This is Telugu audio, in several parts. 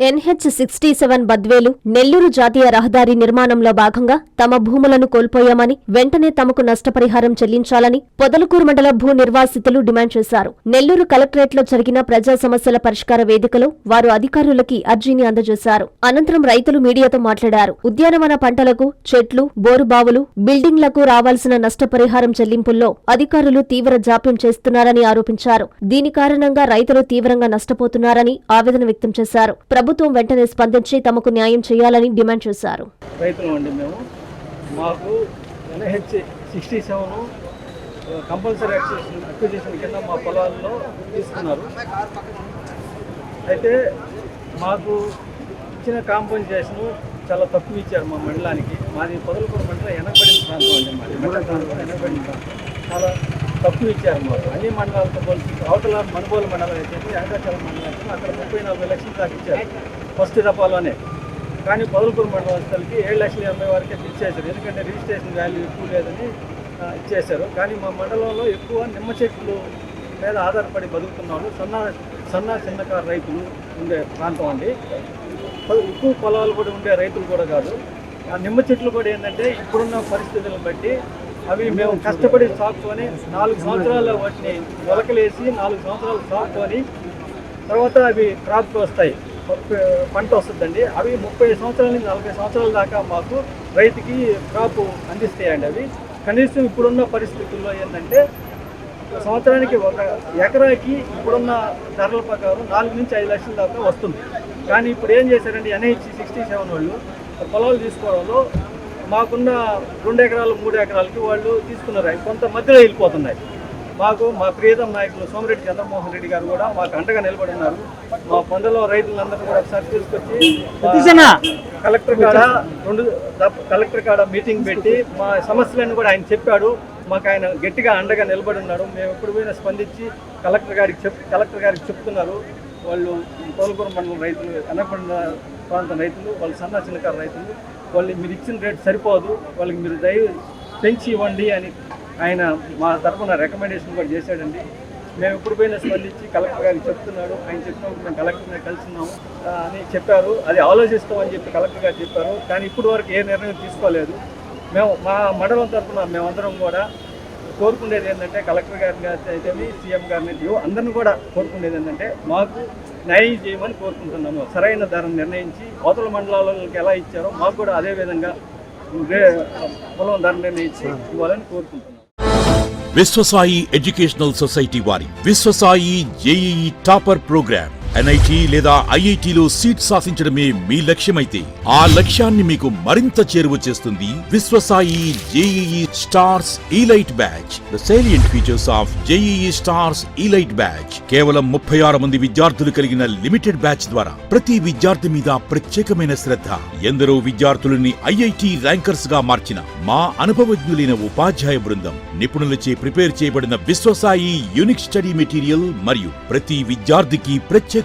NH-67 బద్వేలు నెల్లూరు జాతీయ రహదారి నిర్మాణంలో భాగంగా తమ భూములను కోల్పోయామని వెంటనే తమకు నష్టపరిహారం చెల్లించాలని పొదలకూరు మండల భూ నిర్వాసితులు డిమాండ్ చేశారు. నెల్లూరు కలెక్టరేట్లో జరిగిన ప్రజా సమస్యల పరిష్కార వేదికలో వారు అధికారులకి అర్జీని అందజేశారు. అనంతరం రైతులు మీడియాతో మాట్లాడారు. ఉద్యానవన పంటలకు చెట్లు, బోరుబావులు, బిల్డింగ్లకు రావాల్సిన నష్టపరిహారం చెల్లింపుల్లో అధికారులు తీవ్ర జాప్యం చేస్తున్నారని ఆరోపించారు. దీని కారణంగా రైతులు తీవ్రంగా నష్టపోతున్నారని ఆవేదన వ్యక్తం చేశారు. ప్రభుత్వం వెంటనే స్పందించి తమకు న్యాయం చేయాలని డిమాండ్ చేశారు. రైతులు మేము మాకు NH-67 కంపల్సరీ అక్విజిషన్ కింద మా పొలాల్లో తీసుకున్నారు. అయితే మాకు ఇచ్చిన కాంపెన్సేషన్ చాలా తక్కువ ఇచ్చారు మా మండలానికి. మాది పొదలకూరు మండలం వెనకబడిన ప్రాంతం అండి. మాది మండల ప్రాంతం వెనకబడిన ప్రాంతం చాలా తక్కువ ఇచ్చారు మాకు. అన్ని మండలాలతో పోల్చి అవతల మనుబోలు మండలం అయితే వెంకటాచలం మండలం అయితే అక్కడ 34 లక్షలు దాకా ఇచ్చారు ఫస్ట్ దఫాలోనే. కానీ పొదలకూరు మండలం స్థలకి 7,80,000 వరకే ఇచ్చేశారు. ఎందుకంటే రిజిస్ట్రేషన్ వాల్యూ ఎక్కువ లేదని ఇచ్చేశారు. కానీ మా మండలంలో ఎక్కువ నిమ్మ చెట్లు మీద ఆధారపడి బతుకుతున్న వాళ్ళు సన్న చిన్నకారు రైతులు ఉండే ప్రాంతం అండి. ఎక్కువ పొలాలు కూడా ఉండే రైతులు కూడా కాదు. ఆ నిమ్మ చెట్లు కూడా ఏంటంటే ఇప్పుడున్న పరిస్థితులను బట్టి అవి మేము కష్టపడి సాగుకొని 4 సంవత్సరాలు వాటిని మొలకలేసి 4 సంవత్సరాలు సాగుకొని తర్వాత అవి క్రాప్కి వస్తాయి, పంట వస్తుందండి. అవి 30 సంవత్సరాల నుంచి 40 సంవత్సరాల దాకా మాకు రైతుకి క్రాప్ అందిస్తాయండి. అవి కనీసం ఇప్పుడున్న పరిస్థితుల్లో ఏంటంటే సంవత్సరానికి ఒక ఎకరాకి ఇప్పుడున్న ధరల ప్రకారం 4 నుంచి 5 లక్షల దాకా వస్తుంది. కానీ ఇప్పుడు ఏం చేశారంటే NH-67 వాళ్ళు పొలాలు తీసుకోవడంలో మాకున్న 2 ఎకరాలు 3 ఎకరాలకి వాళ్ళు తీసుకున్నారు. కొంత మధ్యలో వెళ్ళిపోతున్నాయి. మాకు మా ప్రియతమ నాయకులు సోమిరెడ్డి చంద్రమోహన్ రెడ్డి గారు కూడా మాకు అండగా నిలబడి ఉన్నారు. మా పొందలో రైతులందరూ కూడా ఒకసారి తీసుకొచ్చి కలెక్టర్ కాడ మీటింగ్ పెట్టి మా సమస్యలను కూడా ఆయన చెప్పాడు. మాకు ఆయన గట్టిగా అండగా నిలబడి ఉన్నాడు. మేము ఎప్పుడు పోయినా స్పందించి కలెక్టర్ గారికి చెప్తున్నారు. వాళ్ళు పొదలకూరు మండలం రైతులు, వెనకబడిన ప్రాంతం రైతులు, వాళ్ళు సన్న చిన్నకారు రైతులు, వాళ్ళు మీరు ఇచ్చిన రేటు సరిపోదు, వాళ్ళకి మీరు పెంచి ఇవ్వండి అని ఆయన మా తరఫున రికమెండేషన్ కూడా చేశాడండి. మేము ఎప్పుడు పోయినా స్పందించి కలెక్టర్ గారికి చెప్తున్నాడు. ఆయన చెప్పినప్పుడు మేము కలెక్టర్ని కలిసినాము అని చెప్పారు. అది ఆలోచిస్తామని చెప్పి కలెక్టర్ గారు చెప్పారు. కానీ ఇప్పుడు వరకు ఏ నిర్ణయం తీసుకోలేదు. మేము మా మండలం తరఫున మేమందరం కూడా కోరుకునేది ఏంటంటే కలెక్టర్ గారిని అయితే సీఎం గారిని అందరిని కూడా కోరుకునేది ఏంటంటే మాకు న్యాయం చేయమని కోరుకుంటున్నాము. సరైన ధరను నిర్ణయించి అవతల మండలాలకు ఎలా ఇచ్చారో మాకు కూడా అదే విధంగా పొలం ధర నిర్ణయించి ఇవ్వాలని కోరుకుంటున్నాం. విశ్వసాయి ఎడ్యుకేషనల్ సొసైటీ వారి Vishwasai JEE topper programme NIT లేదా IITలో సీట్ సాధించడమే మీ లక్ష్యమైతే ఆ లక్ష్యాన్ని మీకు మరింత చేరువ చేస్తుంది Viswasai JEE stars elite batch. The salient features of JEE stars elite batch. కేవలం 36 మంది విద్యార్థులు కలిగిన లిమిటెడ్ బ్యాచ్ ద్వారా ప్రతి విద్యార్థి మీద ప్రత్యేకమైన శ్రద్ధ, ఎందరో విద్యార్థులని IIT ర్యాంకర్స్ గా మార్చిన మా అనుభవజ్ఞులైన ఉపాధ్యాయ బృందం, నిపుణులచే ప్రిపేర్ చేయబడిన విశ్వసాయి యూనిక్ స్టడీ మెటీరియల్ మరియు ప్రతి విద్యార్థికి ప్రత్యేకమైన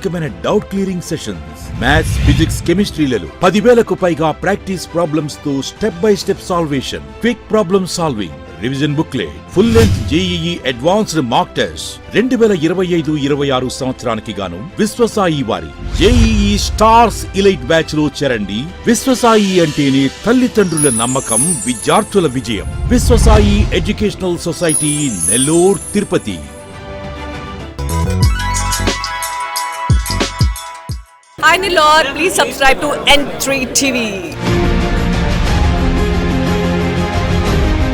doubt clearing sessions, maths, physics, కెమిస్ట్రీలలో 10,000కు పైగా ప్రాక్టీస్ ప్రాబ్లమ్స్ తో step by step solution, quick problem solving, revision booklet, full length JEE Advanced mock test. 2025-26 సంవత్సరానికి గాను విశ్వసాయి వారి జేఈఈ స్టార్స్ ఇలైట్ బ్యాచ్ లో చేరండి. విశ్వసాయి అంటేనే తల్లిదండ్రుల నమ్మకం, విద్యార్థుల విజయం. Viswasai educational society, Nellore, Tirupati. Hi Nilor, please subscribe to N3 TV.